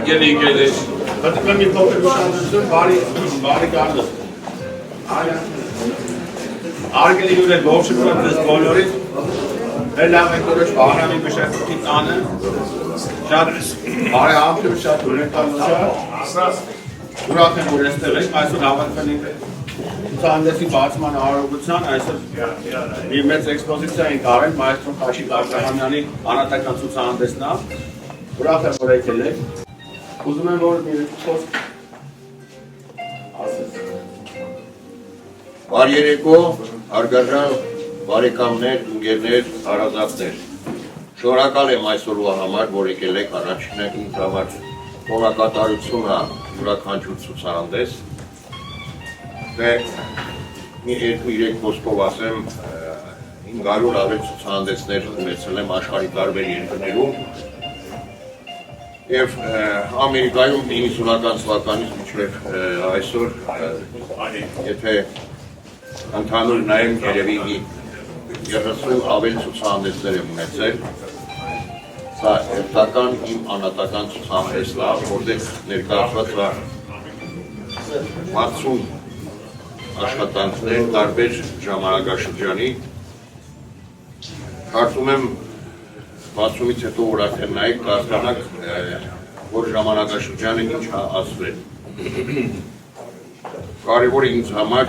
Հարգելի ընկերներ, Հատկան մի փոքր ուշադրություն, բարի գալուս։ Հարգելի հյուրեր, ողջունում ձեզ բոլորին։ Մեր լավ եկորոշ Վահրամի մշակույթի տանը։ Շատ բարեհամբույր, շատ ուրախալություն։ Ուրախ եմ, որ այստեղ եք, այսօր հավաքվել ենք ցուցահանդեսի բացման արարողության, այսօր մի մեծ էքսպոզիցիա ենք արել մայստրո Խաչիկ Աբրահամյանի անհատական ցուցահանդեսն է։ Ուրախ եմ, որ եկել եք։ Ուզում եմ, որ մի խոսք ասես։ Բարի երեկո, հարգարժան բարեկամներ, ընկերներ, հարազատներ։ Շնորհակալ եմ այսօրվա համար, որ եկել եք առաջինը ինձ համար տոնակատարությունը յուրաքանչյուր ցուցահանդես։ Դե մի 2-3 խոսքով ասեմ, 500 ավել ցուցահանդեսներ ունեցել եմ աշխարհի տարբեր երկրներում և Ամերիկայում 90-ական թվականից մինչև այսօր, եթե ընդհանուր նայեմ երևի 30 ավել ցուցահանդեսներ եմ ունեցել, սա հերթական իմ անհատական ցուցահանդեսն է, որտեղ ներկայացված է 60 աշխատանքներ տարբեր ժամանակաշրջանի, կարծում եմ 60-ից հետո որ արդեն նայեք, կհասկանաք, որ ժամանակաշրջանը ինչ է ասվել։ Կարևորը ինձ համար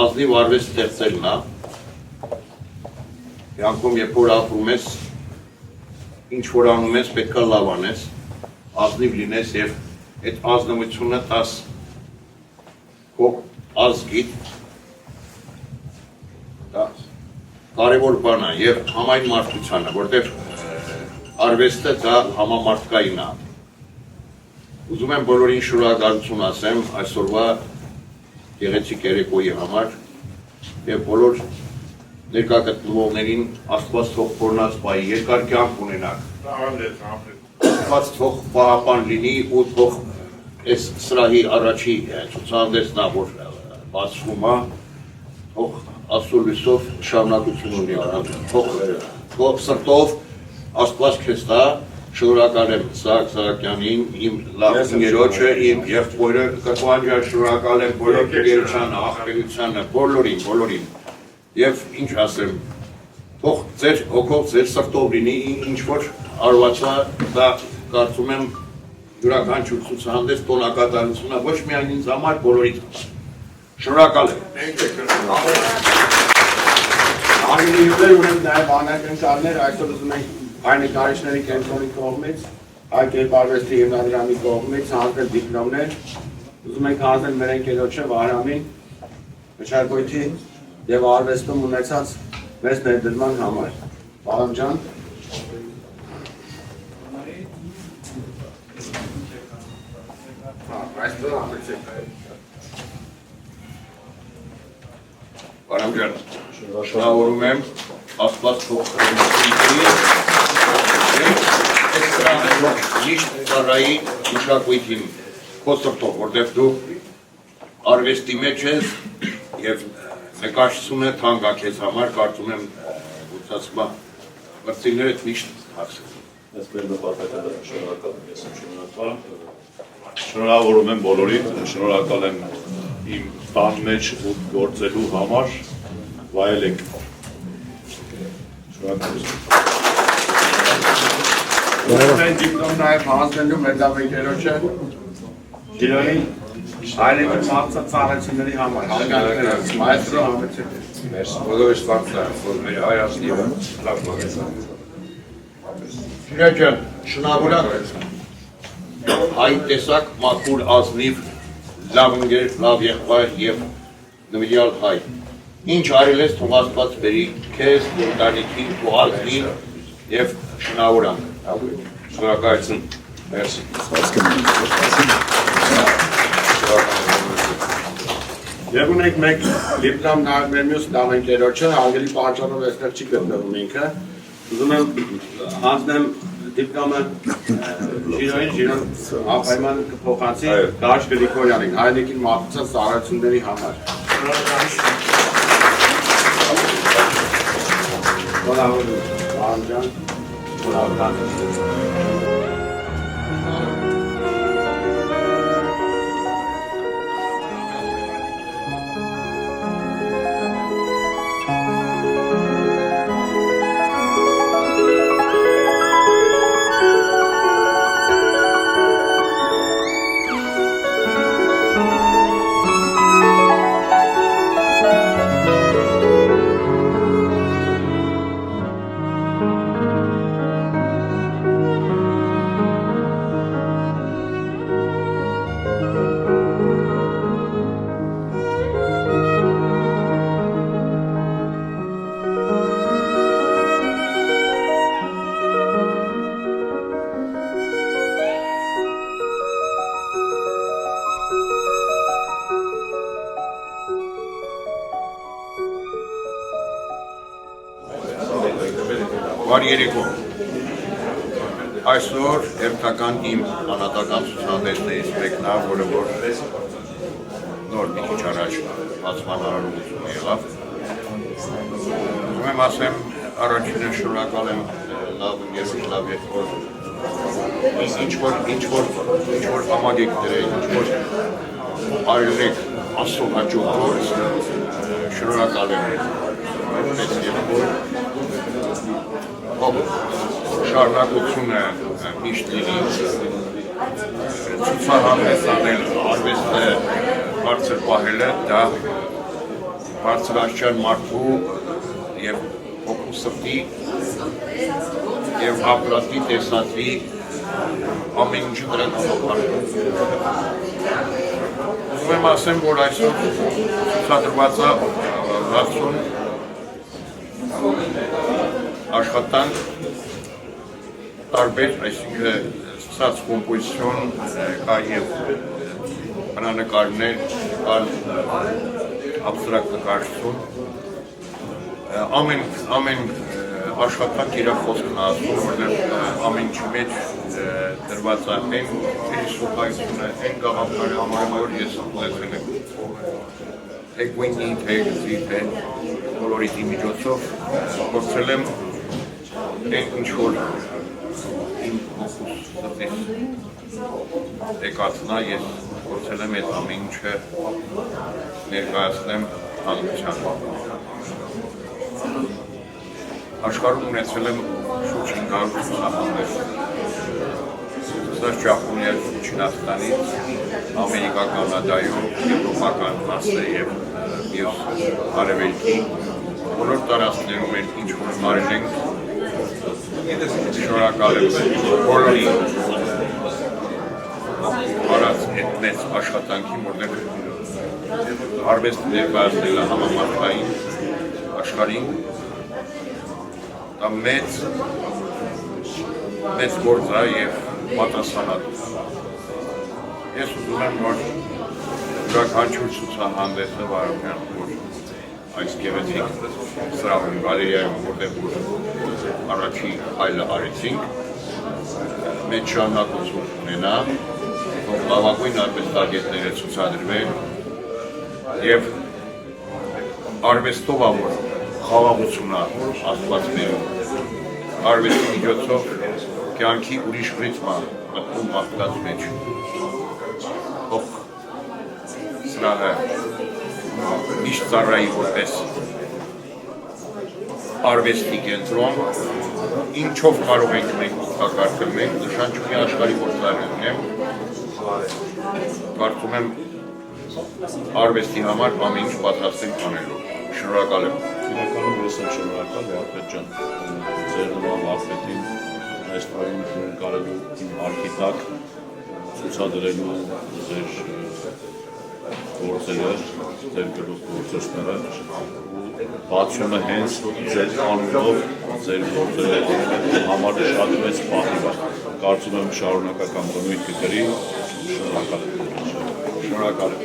ազնիվ արվեստ ստեղծելն է, կյանքում երբ որ ապրում ես, ինչ որ անում ես, պետք է լավ անես, ազնիվ լինես և այդ ազնվությունը տաս քո ազգիդ, կարևոր բան է և համայն մարդկությանը, որտեղ արվեստը դա համամարտկային է։ Ուզում եմ բոլորին շնորհակալություն ասեմ այսօրվա գեղեցիկ երեկոյի համար և բոլոր ներկա գտնվողներին Աստված թող փորնած պահի, երկար կյանք ունենաք։ Աստված թող պահապան լինի ու թող այս սրահի առաջի ցուցահանդեսն է, որ բացվում է, թող Աստծո լույսով շարունակություն ունի, թող սրտով Աստված քեզ տա, շնորհակալ եմ Սահակ Սահակյանին, իմ լավ ընկերոջը, իմ եղբորը Կտուանջան, շնորհակալ եմ բոլոր ընկերությանը, ախպերությանը, բոլորին։ Եվ ինչ ասեմ, թող ձեր հոգով, ձեր սրտով լինի, ինչ որ արվածա, դա կարծում եմ յուրաքանչյուր ցուցահանդես տոնակատարությունը ոչ միայն ինձ համար, բոլորիդ։ Շնորհակալ եմ։ Հարգելի հյուրեր, ունենք նաև անակնկալներ, այսօր ուզում ենք հայ նկարիչների կենտրոնի կողմից, հայ կերպարվեստի հիմնադրամի կողմից հանձնել դիպլոմներ, ուզում ենք հանձնել մեր ընկերոջը Վահրամին մշակույթի և արվեստում ունեցած մեծ ներդրման համար։ Վահրամ ջան։ Վահրամ ջան, շնորհավորում եմ, Աստված թող միշտ ծառայի մշակույթին քո սրտով, որտեղ դու արվեստի մեջ ես և նկարչությունը թանկ է քեզ համար, կարծում եմ մրցիներդ միշտ հասել։ Ես մեր նպատակը շնորհակալ եմ, ես շնորհավորում եմ բոլորին, շնորհակալ եմ իմ տան մեջ գործելու համար, վայելեք։ Շնորհակալություն։ Դիպլոմ նաև հանձնելու մեր լավ ընկերոջը Գիրոյին հայրենիք մահացած ծառայությունների համար, հարգանքներ, մայստրո համեցեք։ Մերսի, բոլորս վարձա, որ մեր հայրացնիվը լավ մագեսան։ Գիրոյ ջան, շնորհավորանք հայ տեսակ մաքուր ազնիվ լավ ընկեր, լավ եղբայր և նվիրյալ հայ։ Ինչ արել ես թող Աստված բերի քեզ, ընտանիքին, քո ազգին և շնորհավորանք։ Շնորհակալություն։ Մերսի։ Եվ ունենք մեկ դիպլոմ նաև մեր մյուս լավ ընկերոջը, հարգելի պատճառով այստեղ չի գտնվում ինքը։ Ուզում եմ հանձնեմ դիպլոմը Ժիրոն ապայման կփոխանցի Դաշ Գրիգորյանին, հայրենիքին մատուցած ծառայությունների համար։ Շնորհակալություն։ Բարի երեկո։ Այսօր հերթական իմ անհատական ցուցահանդեսներից մեկն է, որը որ նոր մի քիչ առաջ բացման հարաբերություն եղավ։ Ուզում եմ ասեմ, առաջինը շնորհակալ եմ լավ ընկերոջ լավ եղբոր ինչ որ համագեք դրել, ինչ որ արեք Աստծո հաջող գործ, շնորհակալ եմ այդպես եղբոր շարունակությունը միշտ լինի, ցուցահանդես անել, արվեստը բարձր պահելը, դա բարձրաստիճան մարդու եւ հոգու սրտի եւ ապրատի տեսածի ամեն ինչի վրա կապակցվում։ Ուզում եմ ասեմ, որ այսօր ցուցադրված է 60 աշխատանք տարբեր, այսինքն սկսած կոմպոզիցիոն, կա եւ բնանկարներ, կան աբստրակտ նկարչություն, ամեն աշխատանք իր խոսքն ասում, որտեղ ամեն ինչի մեջ դրված է այն ֆիլիսոփայությունը, այն գաղափարը, համարյա ես ուղեկցել եմ թե գույնի, թե գծի, թե կոլորիտի միջոցով փորձել եմ այն ինչ որ իմ հոգուս սրտից եկածնա, ես փորձել եմ այդ ամեն ինչը ներկայացնեմ հանրությանը։ Աշխարհում ունեցել եմ շուրջ 500 ցուցահանդես։ Սա Ճապոնիայից, Չինաստանից, Ամերիկա, Կանադայում, եվրոպական մասը եւ արևելքի բոլոր տարածքներում են ինչ որ մարել ենք, շնորհակալ եմ բոլորի արած այդ մեծ աշխատանքի, որտեղ արվեստը ներկայացնել է համամարտկային աշխարհին, դա մեծ գործ է եւ պատասխանատու։ Ես ուզում եմ, որ յուրաքանչյուր ցուցահանդեսը վարության, որ այս գեղեցիկ սրահում գալերիայում, որտեղ առաջի այլը արեցինք, մեծ շարունակություն ունենա, որ լավագույն արվեստագետները ցուցադրվեն եւ արվեստով որ խաղաղություն Աստված բերում, արվեստի միջոցով կյանքի ուրիշ ռիթմ մտնում մարդկանց մեջ, ով սրահը միշտ ծառայի որպես արվեստի կենտրոն, ինչով կարող ենք մենք օգտակարվել մենք, նշանչունի աշխարհի գործարարն եմ, կարծում եմ արվեստի համար ամեն ինչ պատրաստ ենք անելու։ Շնորհակալ եմ։ Իրականում ես եմ շնորհակալ Վարպետ ջան, ձեր նման Վարպետին այս տարին կարելու իմ հարկի տակ ցուցադրելու ձեր գործերը, ձեր գլուխ գործողները ու բացումը հենց ձեր անունով ձեր գործերը համար շատ մեծ պահիվ է։ Կարծում եմ շարունակական բնույթ կկրի, շնորհակալ եմ։ Շնորհակալ եմ։